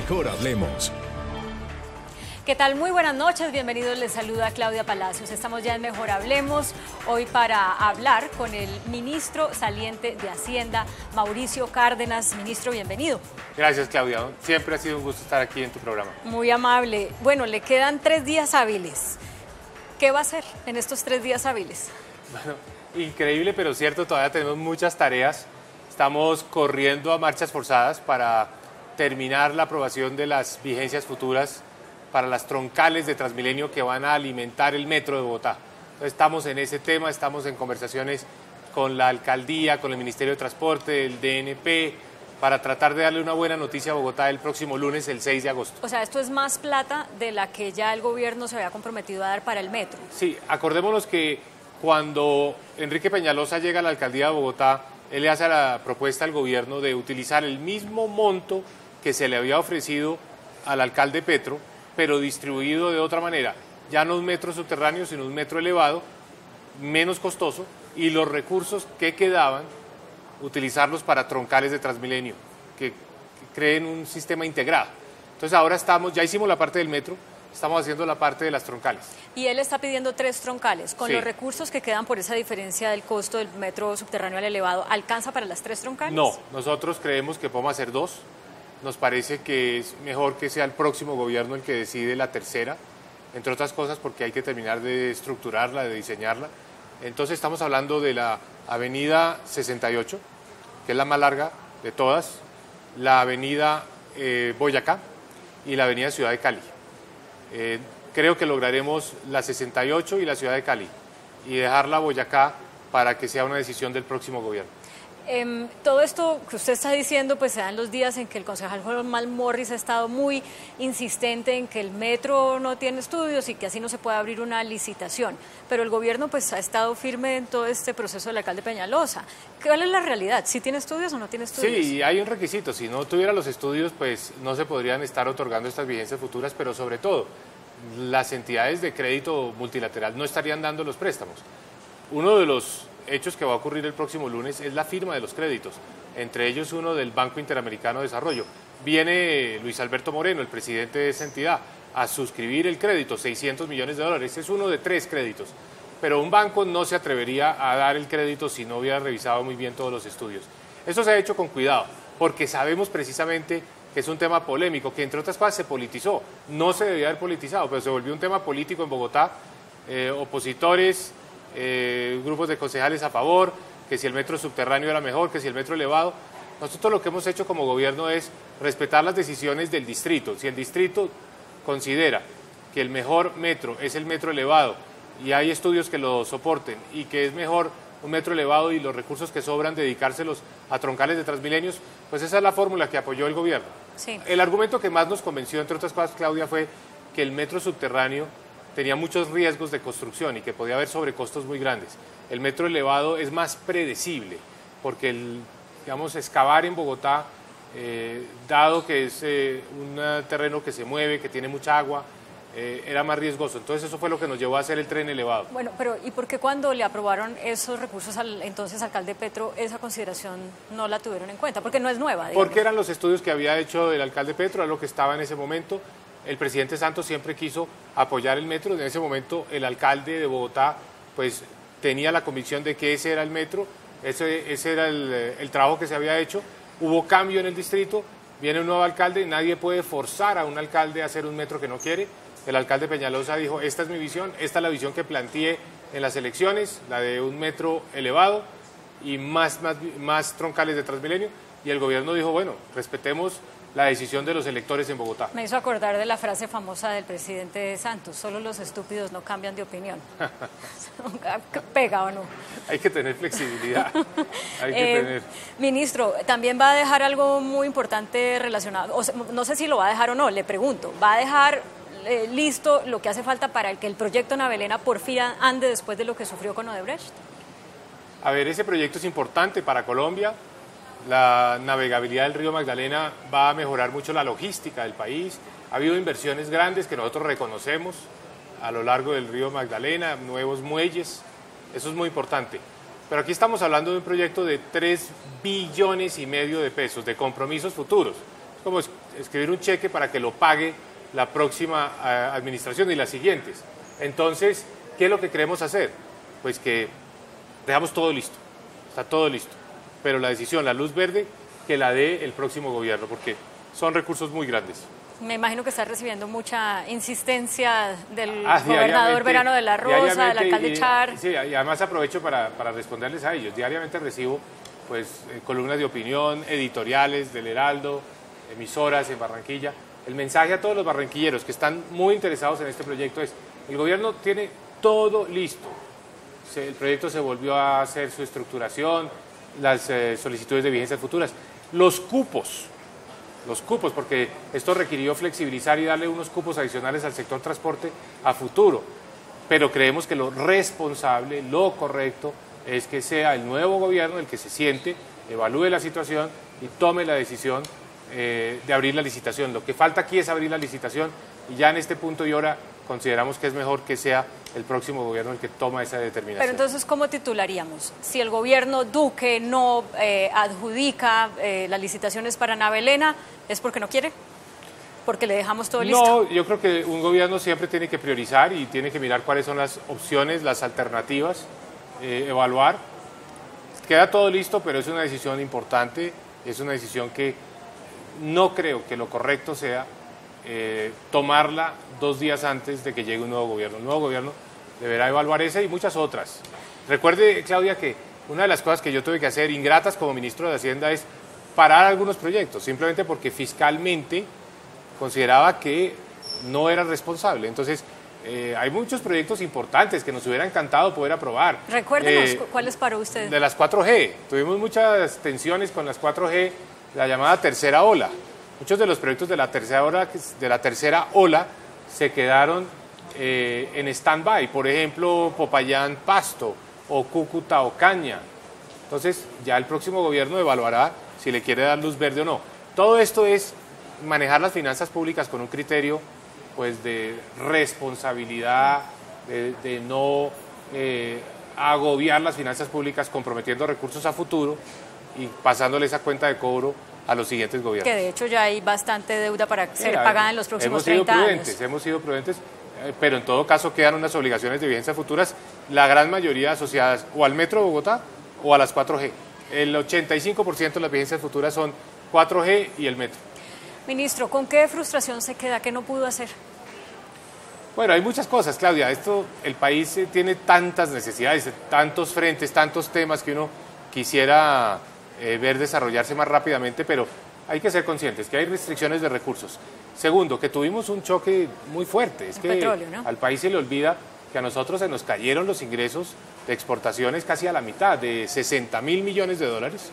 Mejor hablemos. ¿Qué tal? Muy buenas noches, bienvenidos, les saluda Claudia Palacios. Estamos ya en Mejor Hablemos, hoy para hablar con el ministro saliente de Hacienda, Mauricio Cárdenas. Ministro, bienvenido. Gracias, Claudia. Siempre ha sido un gusto estar aquí en tu programa. Muy amable. Bueno, le quedan 3 días hábiles. ¿Qué va a hacer en estos 3 días hábiles? Bueno, increíble, pero cierto, todavía tenemos muchas tareas. Estamos corriendo a marchas forzadas para terminar la aprobación de las vigencias futuras para las troncales de Transmilenio que van a alimentar el metro de Bogotá. Entonces, estamos en ese tema, estamos en conversaciones con la alcaldía, con el Ministerio de Transporte, el DNP, para tratar de darle una buena noticia a Bogotá el próximo lunes, el 6 de agosto. O sea, esto es más plata de la que ya el gobierno se había comprometido a dar para el metro. Sí, acordémonos que cuando Enrique Peñalosa llega a la alcaldía de Bogotá, él le hace la propuesta al gobierno de utilizar el mismo monto que se le había ofrecido al alcalde Petro, pero distribuido de otra manera, ya no un metro subterráneo, sino un metro elevado, menos costoso, y los recursos que quedaban, utilizarlos para troncales de Transmilenio, que creen un sistema integrado. Entonces ahora ya hicimos la parte del metro, estamos haciendo la parte de las troncales. Y él está pidiendo 3 troncales. Con Sí. los recursos que quedan por esa diferencia del costo del metro subterráneo al elevado, ¿alcanza para las 3 troncales? No, nosotros creemos que podemos hacer 2. Nos parece que es mejor que sea el próximo gobierno el que decide la tercera, entre otras cosas porque hay que terminar de estructurarla, de diseñarla. Entonces estamos hablando de la avenida 68, que es la más larga de todas, la avenida Boyacá y la avenida Ciudad de Cali. Creo que lograremos la 68 y la Ciudad de Cali y dejarla Boyacá para que sea una decisión del próximo gobierno. Todo esto que usted está diciendo pues se da en los días en que el concejal Juan Morris ha estado muy insistente en que el metro no tiene estudios y que así no se puede abrir una licitación, pero el gobierno pues ha estado firme en todo este proceso del alcalde Peñalosa. ¿Cuál es la realidad? ¿Sí tiene estudios o no tiene estudios? Sí, hay un requisito, si no tuviera los estudios pues no se podrían estar otorgando estas vigencias futuras, pero sobre todo las entidades de crédito multilateral no estarían dando los préstamos. Uno de los hechos que va a ocurrir el próximo lunes es la firma de los créditos, entre ellos uno del Banco Interamericano de Desarrollo. Viene Luis Alberto Moreno, el presidente de esa entidad, a suscribir el crédito, $600 millones. Es uno de 3 créditos, pero un banco no se atrevería a dar el crédito si no hubiera revisado muy bien todos los estudios. Eso se ha hecho con cuidado, porque sabemos precisamente que es un tema polémico, que entre otras cosas se politizó. No se debía haber politizado, pero se volvió un tema político en Bogotá, opositores, grupos de concejales a favor, que si el metro subterráneo era mejor, que si el metro elevado. Nosotros lo que hemos hecho como gobierno es respetar las decisiones del distrito. Si el distrito considera que el mejor metro es el metro elevado y hay estudios que lo soporten y que es mejor un metro elevado y los recursos que sobran dedicárselos a troncales de Transmilenios, pues esa es la fórmula que apoyó el gobierno. Sí. El argumento que más nos convenció, entre otras cosas, Claudia, fue que el metro subterráneo tenía muchos riesgos de construcción y que podía haber sobrecostos muy grandes. El metro elevado es más predecible, porque excavar en Bogotá, dado que es un terreno que se mueve, que tiene mucha agua, era más riesgoso. Entonces eso fue lo que nos llevó a hacer el tren elevado. Bueno, pero ¿y por qué cuando le aprobaron esos recursos al entonces alcalde Petro, esa consideración no la tuvieron en cuenta? Porque no es nueva, digamos. Porque eran los estudios que había hecho el alcalde Petro, era lo que estaba en ese momento. El presidente Santos siempre quiso apoyar el metro. En ese momento el alcalde de Bogotá pues tenía la convicción de que ese era el metro, ese era el trabajo que se había hecho. Hubo cambio en el distrito, viene un nuevo alcalde, nadie puede forzar a un alcalde a hacer un metro que no quiere. El alcalde Peñalosa dijo, esta es mi visión, esta es la visión que planteé en las elecciones, la de un metro elevado y más troncales de Transmilenio. Y el gobierno dijo, bueno, respetemos la decisión de los electores en Bogotá. Me hizo acordar de la frase famosa del presidente Santos, solo los estúpidos no cambian de opinión. ¿Pega o no? Hay que tener flexibilidad. Hay que tener. Ministro, también va a dejar algo muy importante relacionado, o sea, no sé si lo va a dejar o no, le pregunto, ¿va a dejar listo lo que hace falta para que el proyecto Navelena por fin ande después de lo que sufrió con Odebrecht? A ver, ese proyecto es importante para Colombia. La navegabilidad del río Magdalena va a mejorar mucho la logística del país. Ha habido inversiones grandes que nosotros reconocemos a lo largo del río Magdalena, nuevos muelles, eso es muy importante. Pero aquí estamos hablando de un proyecto de 3,5 billones de pesos, de compromisos futuros. Como escribir un cheque para que lo pague la próxima administración y las siguientes. Entonces, ¿qué es lo que queremos hacer? Pues que dejamos todo listo, está todo listo, pero la decisión, la luz verde, que la dé el próximo gobierno, porque son recursos muy grandes. Me imagino que está recibiendo mucha insistencia del gobernador Verano de la Rosa, del alcalde Char. Sí, y además aprovecho para responderles a ellos. Diariamente recibo pues columnas de opinión, editoriales del Heraldo, emisoras en Barranquilla. El mensaje a todos los barranquilleros que están muy interesados en este proyecto es: el gobierno tiene todo listo. El proyecto se volvió a hacer su estructuración, las solicitudes de vigencias futuras, los cupos, porque esto requirió flexibilizar y darle unos cupos adicionales al sector transporte a futuro. Pero creemos que lo responsable, lo correcto, es que sea el nuevo gobierno el que se siente, evalúe la situación y tome la decisión de abrir la licitación. Lo que falta aquí es abrir la licitación y ya en este punto y hora consideramos que es mejor que sea el próximo gobierno el que toma esa determinación. Pero entonces, ¿cómo titularíamos? Si el gobierno Duque no adjudica las licitaciones para Nave Elena, ¿es porque no quiere? ¿Porque le dejamos todo listo? No, yo creo que un gobierno siempre tiene que priorizar y tiene que mirar cuáles son las opciones, las alternativas, evaluar. Queda todo listo, pero es una decisión importante, es una decisión que no creo que lo correcto sea tomarla 2 días antes de que llegue un nuevo gobierno. El nuevo gobierno deberá evaluar esa y muchas otras. Recuerde, Claudia, que una de las cosas que yo tuve que hacer, ingratas como ministro de Hacienda, es parar algunos proyectos, simplemente porque fiscalmente consideraba que no era responsable. Entonces, hay muchos proyectos importantes que nos hubiera encantado poder aprobar. Recuérdenos, ¿cuáles paró usted? De las 4G. Tuvimos muchas tensiones con las 4G, la llamada tercera ola. Muchos de los proyectos de la tercera ola se quedaron en stand-by. Por ejemplo, Popayán Pasto o Cúcuta Ocaña. Entonces, ya el próximo gobierno evaluará si le quiere dar luz verde o no. Todo esto es manejar las finanzas públicas con un criterio pues de responsabilidad, de no agobiar las finanzas públicas comprometiendo recursos a futuro y pasándole esa cuenta de cobro a los siguientes gobiernos. Que de hecho ya hay bastante deuda para ser pagada en los próximos 30 años. Hemos sido prudentes, pero en todo caso quedan unas obligaciones de vigencias futuras, la gran mayoría asociadas o al Metro de Bogotá o a las 4G. El 85% de las vigencias futuras son 4G y el Metro. Ministro, ¿con qué frustración se queda? ¿Qué no pudo hacer? Bueno, hay muchas cosas, Claudia. El país tiene tantas necesidades, tantos frentes, tantos temas que uno quisiera ver desarrollarse más rápidamente, pero hay que ser conscientes que hay restricciones de recursos. Segundo, que tuvimos un choque muy fuerte. Es que petróleo, ¿no? Al país se le olvida que a nosotros se nos cayeron los ingresos de exportaciones casi a la mitad, de 60.000 millones de dólares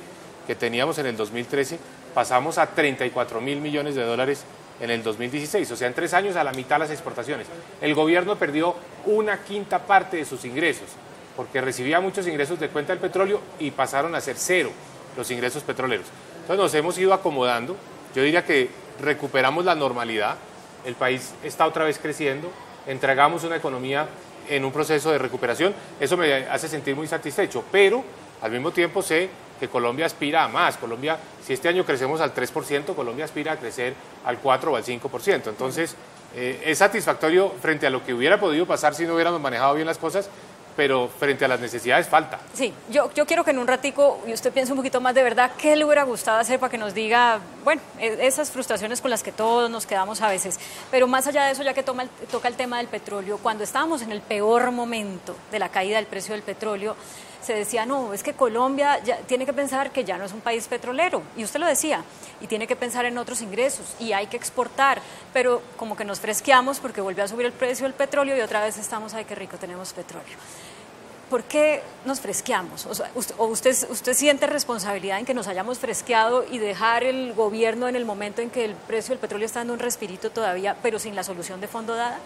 que teníamos en el 2013, pasamos a 34.000 millones de dólares en el 2016, o sea, en 3 años a la mitad las exportaciones. El gobierno perdió 1/5 parte de sus ingresos, porque recibía muchos ingresos de cuenta del petróleo y pasaron a ser 0 los ingresos petroleros. Entonces nos hemos ido acomodando, yo diría que recuperamos la normalidad, el país está otra vez creciendo, entregamos una economía en un proceso de recuperación, eso me hace sentir muy satisfecho, pero al mismo tiempo sé que Colombia aspira a más. Colombia, si este año crecemos al 3%, Colombia aspira a crecer al 4 o al 5%. Entonces, es satisfactorio frente a lo que hubiera podido pasar si no hubiéramos manejado bien las cosas, pero frente a las necesidades falta. Sí, yo quiero que en un ratico usted piense un poquito más de verdad qué le hubiera gustado hacer para que nos diga, bueno, esas frustraciones con las que todos nos quedamos a veces. Pero más allá de eso, ya que toca el tema del petróleo, cuando estábamos en el peor momento de la caída del precio del petróleo, se decía, no, es que Colombia ya tiene que pensar que ya no es un país petrolero, y usted lo decía, y tiene que pensar en otros ingresos, y hay que exportar, pero como que nos fresqueamos porque volvió a subir el precio del petróleo y otra vez estamos, ay, qué rico, tenemos petróleo. ¿Por qué nos fresqueamos? O sea, usted siente responsabilidad en que nos hayamos fresqueado y dejar el gobierno en el momento en que el precio del petróleo está dando un respirito todavía, pero sin la solución de fondo dada?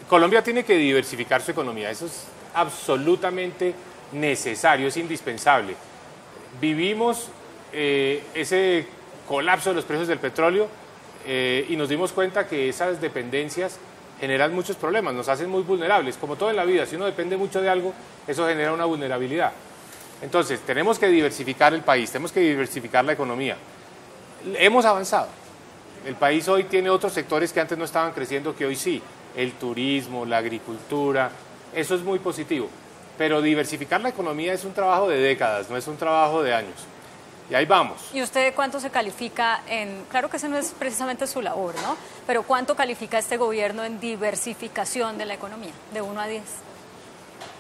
Colombia tiene que diversificar su economía, eso es absolutamente necesario, es indispensable. Vivimos ese colapso de los precios del petróleo y nos dimos cuenta que esas dependencias generan muchos problemas, nos hacen muy vulnerables, como todo en la vida, si uno depende mucho de algo, eso genera una vulnerabilidad. Entonces, tenemos que diversificar el país, tenemos que diversificar la economía. Hemos avanzado, El país hoy tiene otros sectores que antes no estaban creciendo, que hoy sí. El turismo, la agricultura, eso es muy positivo. Pero diversificar la economía es un trabajo de décadas, no es un trabajo de años. Y ahí vamos. ¿Y usted cuánto se califica en, claro que ese no es precisamente su labor, ¿no? Pero cuánto califica este gobierno en diversificación de la economía, de 1 a 10?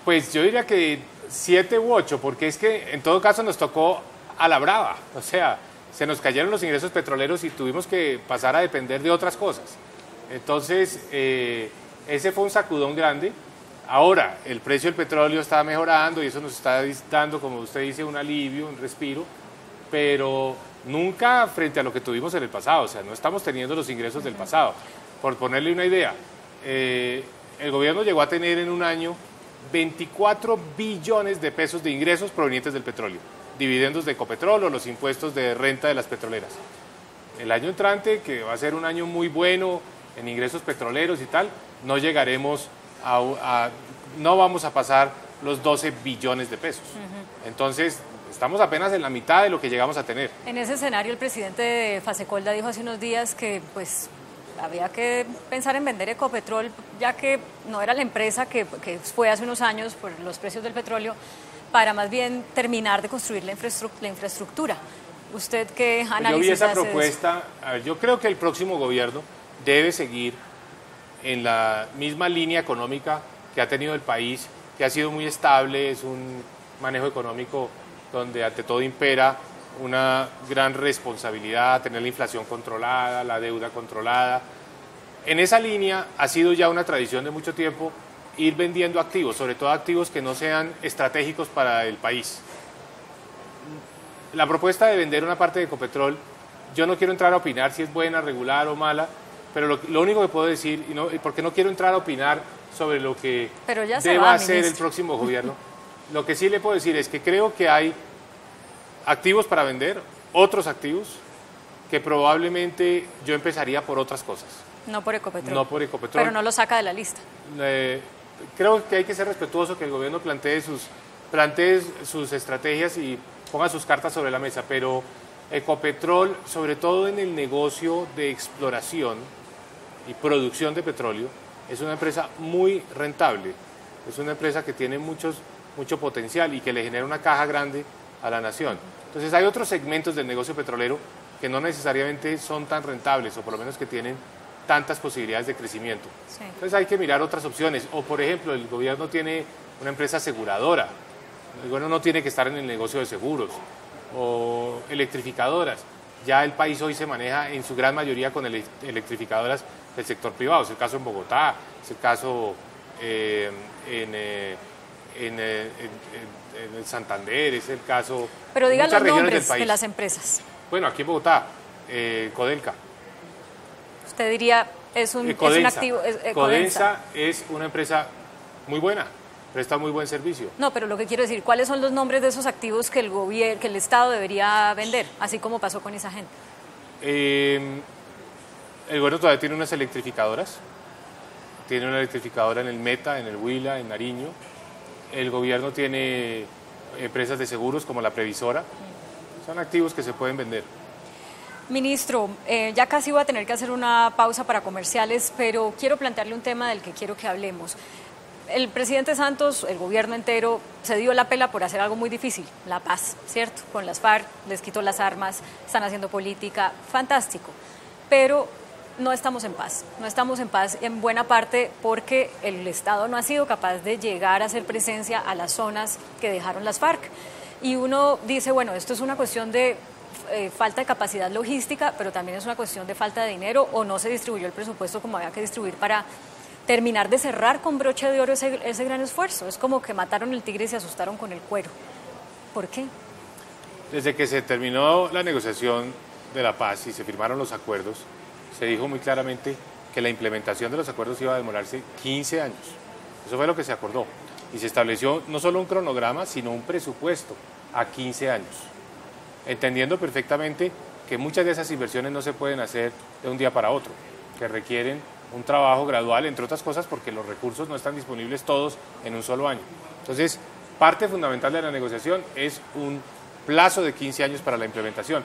Pues yo diría que 7 u 8, porque es que en todo caso nos tocó a la brava. O sea, se nos cayeron los ingresos petroleros y tuvimos que pasar a depender de otras cosas. Entonces, ese fue un sacudón grande. Ahora, el precio del petróleo está mejorando y eso nos está dando, como usted dice, un alivio, un respiro, pero nunca frente a lo que tuvimos en el pasado. O sea, no estamos teniendo los ingresos del pasado. Por ponerle una idea, el gobierno llegó a tener en un año 24 billones de pesos de ingresos provenientes del petróleo, dividendos de Ecopetrol o los impuestos de renta de las petroleras. El año entrante, que va a ser un año muy bueno en ingresos petroleros y tal, no llegaremos no vamos a pasar los 12 billones de pesos. Entonces, estamos apenas en la mitad de lo que llegamos a tener. En ese escenario, el presidente de Fasecolda dijo hace unos días que pues había que pensar en vender Ecopetrol, ya que no era la empresa que fue hace unos años por los precios del petróleo, para más bien terminar de construir la infraestructura. ¿Usted qué análisis yo vi esa hace propuesta? A ver, yo creo que el próximo gobierno debe seguir en la misma línea económica que ha tenido el país, que ha sido muy estable, es un manejo económico donde ante todo impera una gran responsabilidad, tener la inflación controlada, la deuda controlada. En esa línea ha sido ya una tradición de mucho tiempo ir vendiendo activos, sobre todo activos que no sean estratégicos para el país. La propuesta de vender una parte de Ecopetrol, yo no quiero entrar a opinar si es buena, regular o mala, pero lo único que puedo decir, y porque no quiero entrar a opinar sobre lo que deba hacer el próximo gobierno, lo que sí le puedo decir es que creo que hay activos para vender, otros activos, que probablemente yo empezaría por otras cosas. No por Ecopetrol. No por Ecopetrol. Pero no lo saca de la lista. Creo que hay que ser respetuoso, que el gobierno plantee sus estrategias y ponga sus cartas sobre la mesa, pero Ecopetrol, sobre todo en el negocio de exploración y producción de petróleo, es una empresa muy rentable, es una empresa que tiene mucho potencial y que le genera una caja grande a la nación. Entonces hay otros segmentos del negocio petrolero que no necesariamente son tan rentables o por lo menos que tienen tantas posibilidades de crecimiento. Sí. Entonces hay que mirar otras opciones. O por ejemplo, el gobierno tiene una empresa aseguradora, el gobierno no tiene que estar en el negocio de seguros, o electrificadoras. Ya el país hoy se maneja en su gran mayoría con electrificadoras del sector privado. Es el caso en Bogotá, es el caso en el Santander, es el caso pero diga en muchas los regiones nombres del país. De las empresas. Bueno, aquí en Bogotá, Codelca. Usted diría, es un activo. Codensa es una empresa muy buena, presta muy buen servicio. No, pero lo que quiero decir, ¿cuáles son los nombres de esos activos que el Estado debería vender, así como pasó con esa gente? El gobierno todavía tiene unas electrificadoras. Tiene una electrificadora en el Meta, en el Huila, en Nariño. El gobierno tiene empresas de seguros como la Previsora. Son activos que se pueden vender. Ministro, ya casi voy a tener que hacer una pausa para comerciales, pero quiero plantearle un tema del que quiero que hablemos. El presidente Santos, el gobierno entero, se dio la pela por hacer algo muy difícil, la paz, ¿cierto? Con las FARC, les quitó las armas, están haciendo política, fantástico. Pero no estamos en paz en buena parte porque el Estado no ha sido capaz de llegar a hacer presencia a las zonas que dejaron las FARC. Y uno dice, bueno, esto es una cuestión de falta de capacidad logística, pero también es una cuestión de falta de dinero o no se distribuyó el presupuesto como había que distribuir para terminar de cerrar con broche de oro ese gran esfuerzo. Es como que mataron el tigre y se asustaron con el cuero. ¿Por qué? Desde que se terminó la negociación de la paz y se firmaron los acuerdos, se dijo muy claramente que la implementación de los acuerdos iba a demorarse 15 años. Eso fue lo que se acordó. Y se estableció no solo un cronograma, sino un presupuesto a 15 años. Entendiendo perfectamente que muchas de esas inversiones no se pueden hacer de un día para otro, que requieren un trabajo gradual, entre otras cosas porque los recursos no están disponibles todos en un solo año. Entonces, parte fundamental de la negociación es un plazo de 15 años para la implementación.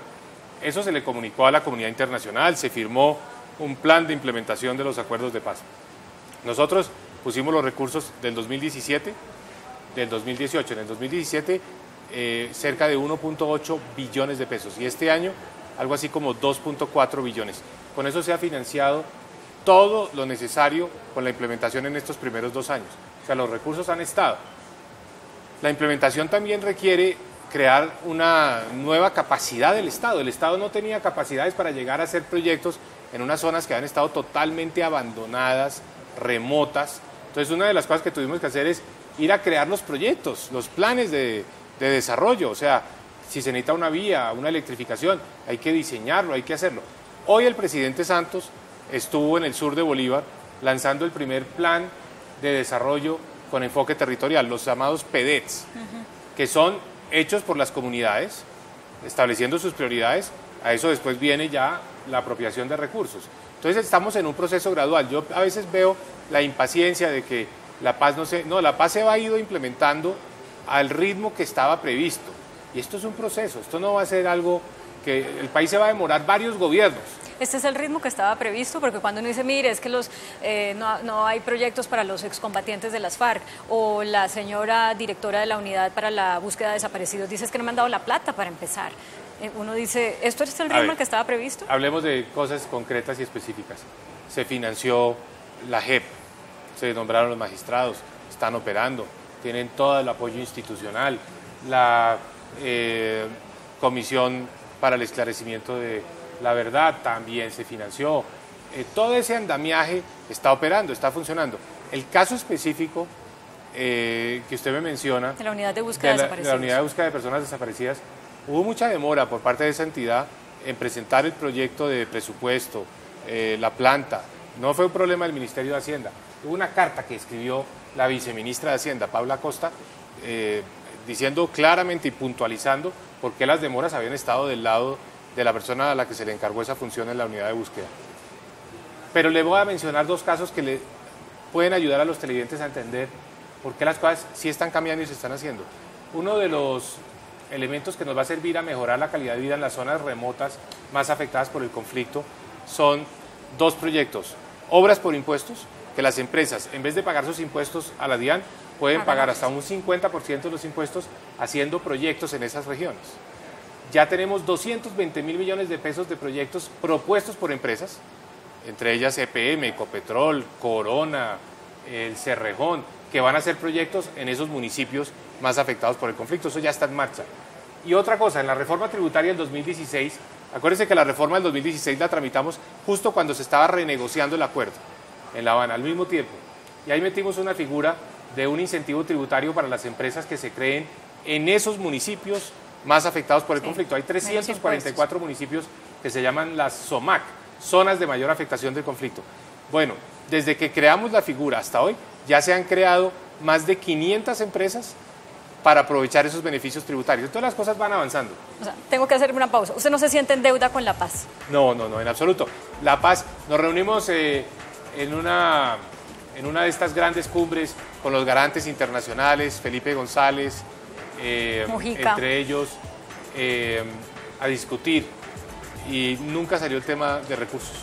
Eso se le comunicó a la comunidad internacional, se firmó un plan de implementación de los acuerdos de paz. Nosotros pusimos los recursos del 2017, del 2018. En el 2017 cerca de 1.8 billones de pesos y este año algo así como 2.4 billones. Con eso se ha financiado todo lo necesario con la implementación en estos primeros 2 años. O sea, los recursos han estado. La implementación también requiere crear una nueva capacidad del Estado. El Estado no tenía capacidades para llegar a hacer proyectos en unas zonas que han estado totalmente abandonadas, remotas. Entonces, una de las cosas que tuvimos que hacer es ir a crear los proyectos, los planes de desarrollo. O sea, si se necesita una vía, una electrificación, hay que diseñarlo, hay que hacerlo. Hoy el presidente Santos estuvo en el sur de Bolívar lanzando el primer plan de desarrollo con enfoque territorial, los llamados PEDETs, que son hechos por las comunidades, estableciendo sus prioridades. A eso después viene ya la apropiación de recursos. Entonces estamos en un proceso gradual. Yo a veces veo la impaciencia de que la paz la paz se va ido implementando al ritmo que estaba previsto. Y esto es un proceso, esto no va a ser algo que el país se va a demorar varios gobiernos. Este es el ritmo que estaba previsto, porque cuando uno dice, mire, es que no hay proyectos para los excombatientes de las FARC, o la señora directora de la unidad para la búsqueda de desaparecidos dice es que no me han dado la plata para empezar. Uno dice, ¿esto es el ritmo que estaba previsto? Hablemos de cosas concretas y específicas. Se financió la JEP, se nombraron los magistrados, están operando, tienen todo el apoyo institucional, la Comisión para el Esclarecimiento de la Verdad también se financió. Todo ese andamiaje está operando, está funcionando. El caso específico que usted me menciona, de la unidad de búsqueda de desaparecidos, de la unidad de búsqueda de personas desaparecidas, hubo mucha demora por parte de esa entidad en presentar el proyecto de presupuesto, la planta. No fue un problema del Ministerio de Hacienda. Hubo una carta que escribió la viceministra de Hacienda, Paula Costa, diciendo claramente y puntualizando por qué las demoras habían estado del lado de la persona a la que se le encargó esa función en la unidad de búsqueda. Pero le voy a mencionar 2 casos que le pueden ayudar a los televidentes a entender por qué las cosas sí están cambiando y se están haciendo. Uno de los elementos que nos va a servir a mejorar la calidad de vida en las zonas remotas más afectadas por el conflicto son 2 proyectos. Obras por impuestos, que las empresas, en vez de pagar sus impuestos a la DIAN, pueden pagar hasta un 50% de los impuestos haciendo proyectos en esas regiones. Ya tenemos 220.000 millones de pesos de proyectos propuestos por empresas, entre ellas EPM, Ecopetrol, Corona, el Cerrejón, que van a hacer proyectos en esos municipios más afectados por el conflicto. Eso ya está en marcha. Y otra cosa, en la reforma tributaria del 2016, acuérdense que la reforma del 2016 la tramitamos justo cuando se estaba renegociando el acuerdo en La Habana, al mismo tiempo. Y ahí metimos una figura de un incentivo tributario para las empresas que se creen en esos municipios más afectados por el conflicto. Hay 344 municipios que se llaman las ZOMAC, zonas de mayor afectación del conflicto. Bueno, desde que creamos la figura hasta hoy, ya se han creado más de 500 empresas para aprovechar esos beneficios tributarios. Todas las cosas van avanzando. O sea, tengo que hacerme una pausa. ¿Usted no se siente en deuda con La Paz? No, en absoluto. La Paz, nos reunimos en una de estas grandes cumbres con los garantes internacionales, Felipe González, entre ellos, a discutir, y nunca salió el tema de recursos.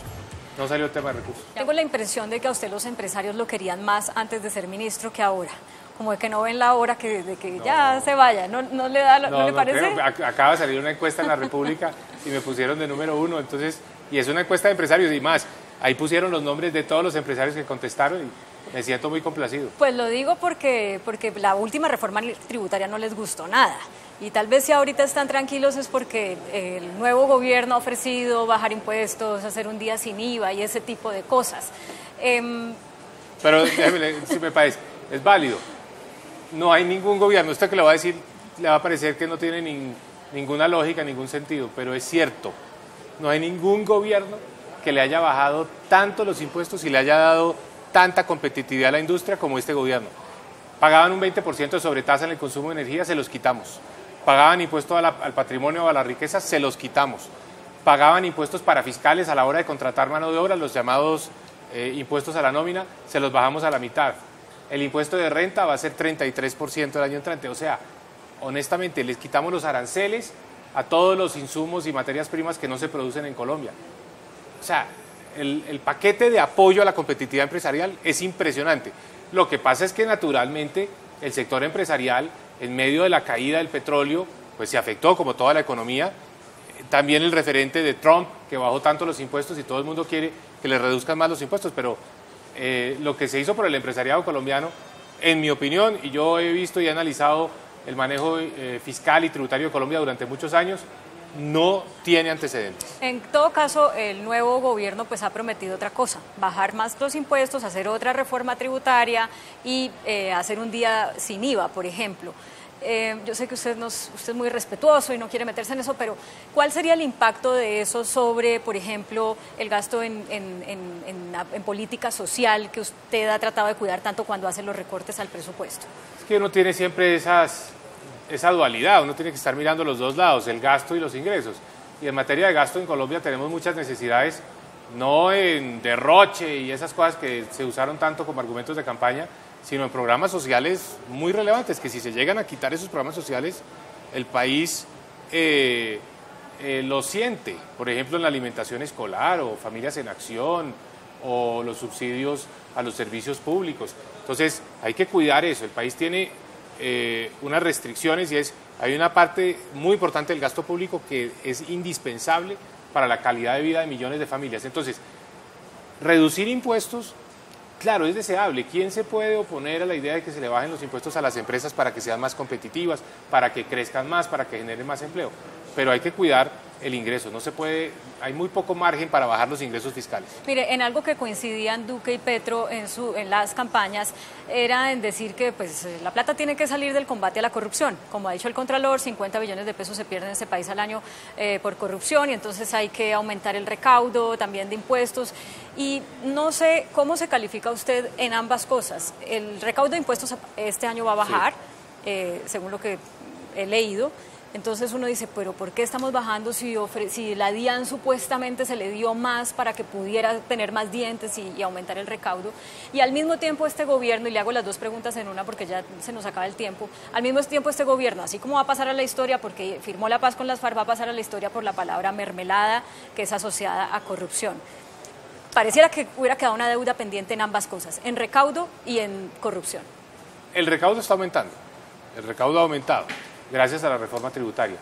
No salió el tema de recursos. Tengo la impresión de que a usted los empresarios lo querían más antes de ser ministro que ahora. Como de que no ven la hora de que ya se vaya. ¿No le parece? Acaba de salir una encuesta en la República y me pusieron de número 1. Entonces, y es una encuesta de empresarios y más. Ahí pusieron los nombres de todos los empresarios que contestaron y me siento muy complacido. Pues lo digo porque la última reforma tributaria no les gustó nada. Y tal vez si ahorita están tranquilos es porque el nuevo gobierno ha ofrecido bajar impuestos, hacer un día sin IVA y ese tipo de cosas. Pero déjeme, si me parece, es válido. No hay ningún gobierno, esto que le voy a decir le va a parecer que no tiene ninguna lógica, ningún sentido, pero es cierto. No hay ningún gobierno que le haya bajado tanto los impuestos y le haya dado tanta competitividad a la industria como este gobierno. Pagaban un 20% de sobretasa en el consumo de energía, se los quitamos. Pagaban impuestos al patrimonio o a la riqueza, se los quitamos. Pagaban impuestos parafiscales a la hora de contratar mano de obra, los llamados impuestos a la nómina, se los bajamos a la mitad. El impuesto de renta va a ser 33% el año entrante. O sea, honestamente, les quitamos los aranceles a todos los insumos y materias primas que no se producen en Colombia. O sea, el paquete de apoyo a la competitividad empresarial es impresionante. Lo que pasa es que naturalmente el sector empresarial, en medio de la caída del petróleo, pues se afectó como toda la economía. También el referente de Trump, que bajó tanto los impuestos y todo el mundo quiere que le reduzcan más los impuestos, pero lo que se hizo por el empresariado colombiano, en mi opinión, y yo he visto y he analizado el manejo fiscal y tributario de Colombia durante muchos años, no tiene antecedentes. En todo caso, el nuevo gobierno pues ha prometido otra cosa, bajar más los impuestos, hacer otra reforma tributaria y hacer un día sin IVA, por ejemplo. Yo sé que usted es muy respetuoso y no quiere meterse en eso, pero ¿cuál sería el impacto de eso sobre, por ejemplo, el gasto en política social que usted ha tratado de cuidar tanto cuando hace los recortes al presupuesto? Es que uno tiene siempre esa dualidad, uno tiene que estar mirando los dos lados, el gasto y los ingresos. Y en materia de gasto en Colombia tenemos muchas necesidades, no en derroche y esas cosas que se usaron tanto como argumentos de campaña, sino en programas sociales muy relevantes, que si se llegan a quitar esos programas sociales, el país lo siente. Por ejemplo, en la alimentación escolar o Familias en Acción o los subsidios a los servicios públicos. Entonces, hay que cuidar eso. El país tiene unas restricciones y hay una parte muy importante del gasto público que es indispensable para la calidad de vida de millones de familias. Entonces, reducir impuestos, claro, es deseable. ¿Quién se puede oponer a la idea de que se le bajen los impuestos a las empresas para que sean más competitivas, para que crezcan más, para que generen más empleo? Pero hay que cuidar el ingreso, no se puede, hay muy poco margen para bajar los ingresos fiscales. Mire, en algo que coincidían Duque y Petro en las campañas era en decir que pues la plata tiene que salir del combate a la corrupción. Como ha dicho el Contralor, 50 billones de pesos se pierden en este país al año por corrupción y entonces hay que aumentar el recaudo también de impuestos. Y no sé cómo se califica usted en ambas cosas. El recaudo de impuestos este año va a bajar, sí, según lo que he leído. Entonces uno dice, pero ¿por qué estamos bajando si la DIAN supuestamente se le dio más para que pudiera tener más dientes y aumentar el recaudo? Y al mismo tiempo este gobierno, y le hago las dos preguntas en una porque ya se nos acaba el tiempo, al mismo tiempo este gobierno, así como va a pasar a la historia porque firmó la paz con las FARC, va a pasar a la historia por la palabra mermelada, que es asociada a corrupción. Pareciera que hubiera quedado una deuda pendiente en ambas cosas, en recaudo y en corrupción. El recaudo está aumentando, el recaudo ha aumentado gracias a la reforma tributaria,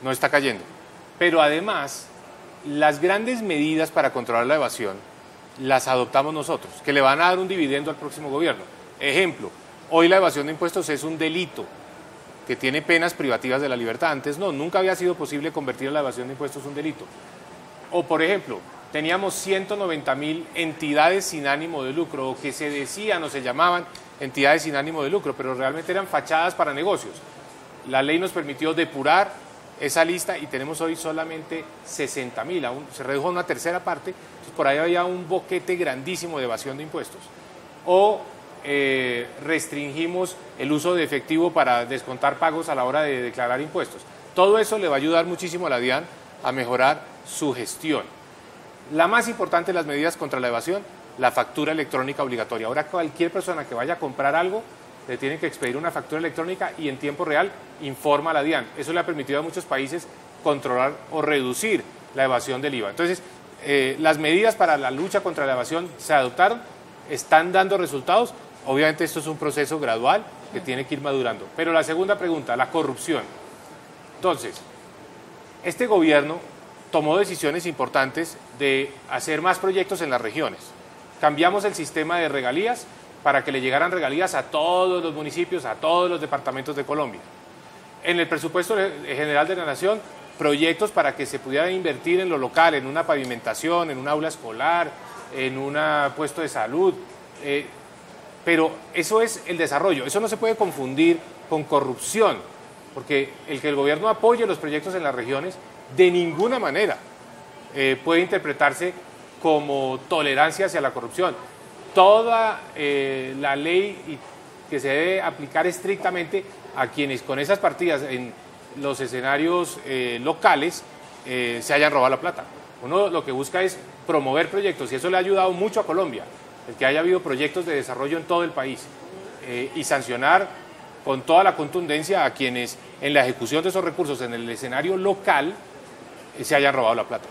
no está cayendo. Pero además, las grandes medidas para controlar la evasión las adoptamos nosotros, que le van a dar un dividendo al próximo gobierno. Ejemplo, hoy la evasión de impuestos es un delito que tiene penas privativas de la libertad. Antes no, nunca había sido posible convertir la evasión de impuestos en un delito. O por ejemplo, teníamos 190.000 entidades sin ánimo de lucro, o que se decían o se llamaban entidades sin ánimo de lucro, pero realmente eran fachadas para negocios. La ley nos permitió depurar esa lista y tenemos hoy solamente 60.000, se redujo a una tercera parte, entonces por ahí había un boquete grandísimo de evasión de impuestos. O restringimos el uso de efectivo para descontar pagos a la hora de declarar impuestos. Todo eso le va a ayudar muchísimo a la DIAN a mejorar su gestión. La más importante de las medidas contra la evasión, la factura electrónica obligatoria. Ahora cualquier persona que vaya a comprar algo le tienen que expedir una factura electrónica y en tiempo real informa a la DIAN. Eso le ha permitido a muchos países controlar o reducir la evasión del IVA. Entonces, las medidas para la lucha contra la evasión se adoptaron, están dando resultados. Obviamente esto es un proceso gradual que tiene que ir madurando. Pero la segunda pregunta, la corrupción. Entonces, este gobierno tomó decisiones importantes de hacer más proyectos en las regiones. Cambiamos el sistema de regalías para que le llegaran regalías a todos los municipios, a todos los departamentos de Colombia. En el presupuesto general de la Nación, proyectos para que se pudiera invertir en lo local, en una pavimentación, en un aula escolar, en un puesto de salud. Pero eso es el desarrollo, eso no se puede confundir con corrupción, porque el que el gobierno apoye los proyectos en las regiones, de ninguna manera puede interpretarse como tolerancia hacia la corrupción. Toda la ley que se debe aplicar estrictamente a quienes con esas partidas en los escenarios locales se hayan robado la plata. Uno lo que busca es promover proyectos y eso le ha ayudado mucho a Colombia, el que haya habido proyectos de desarrollo en todo el país y sancionar con toda la contundencia a quienes en la ejecución de esos recursos en el escenario local se hayan robado la plata.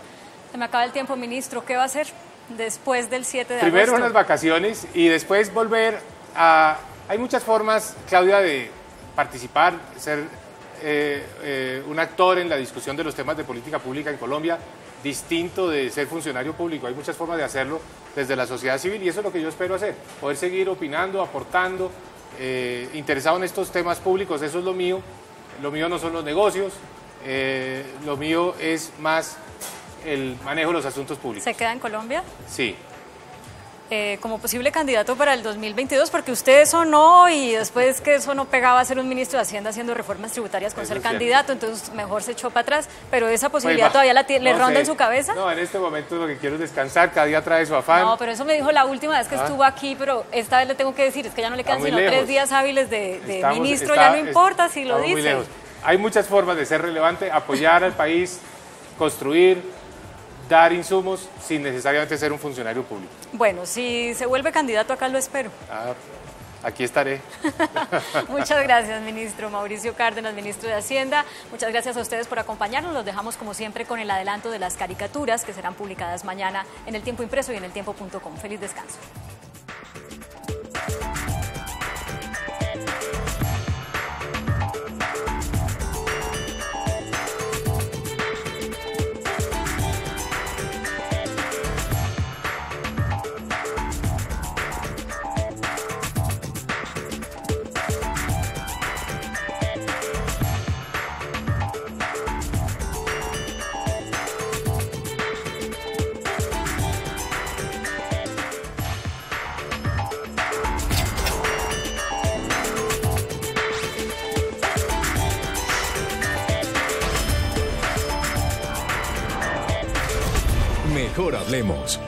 Se me acaba el tiempo, ministro. ¿Qué va a hacer después del 7 de agosto? Primero unas vacaciones y después volver a... Hay muchas formas, Claudia, de participar, ser un actor en la discusión de los temas de política pública en Colombia, distinto de ser funcionario público. Hay muchas formas de hacerlo desde la sociedad civil y eso es lo que yo espero hacer, poder seguir opinando, aportando, interesado en estos temas públicos. Eso es lo mío no son los negocios, lo mío es más el manejo de los asuntos públicos. ¿Se queda en Colombia? Sí. Como posible candidato para el 2022, porque usted sonó y después que eso no pegaba a ser un ministro de Hacienda haciendo reformas tributarias con ser candidato, entonces mejor se echó para atrás, pero esa posibilidad todavía le ronda en su cabeza. No, en este momento lo que quiero es descansar, cada día trae su afán. No, pero eso me dijo la última vez que estuvo aquí, pero esta vez le tengo que decir, es que ya no le quedan sino 3 días hábiles de ministro, ya no importa si lo dice. Muy lejos. Hay muchas formas de ser relevante, apoyar al país, construir, dar insumos sin necesariamente ser un funcionario público. Bueno, si se vuelve candidato acá lo espero. Aquí estaré. Muchas gracias, ministro Mauricio Cárdenas, ministro de Hacienda. Muchas gracias a ustedes por acompañarnos. Los dejamos como siempre con el adelanto de las caricaturas que serán publicadas mañana en El Tiempo Impreso y en eltiempo.com. Feliz descanso. Mejor hablemos.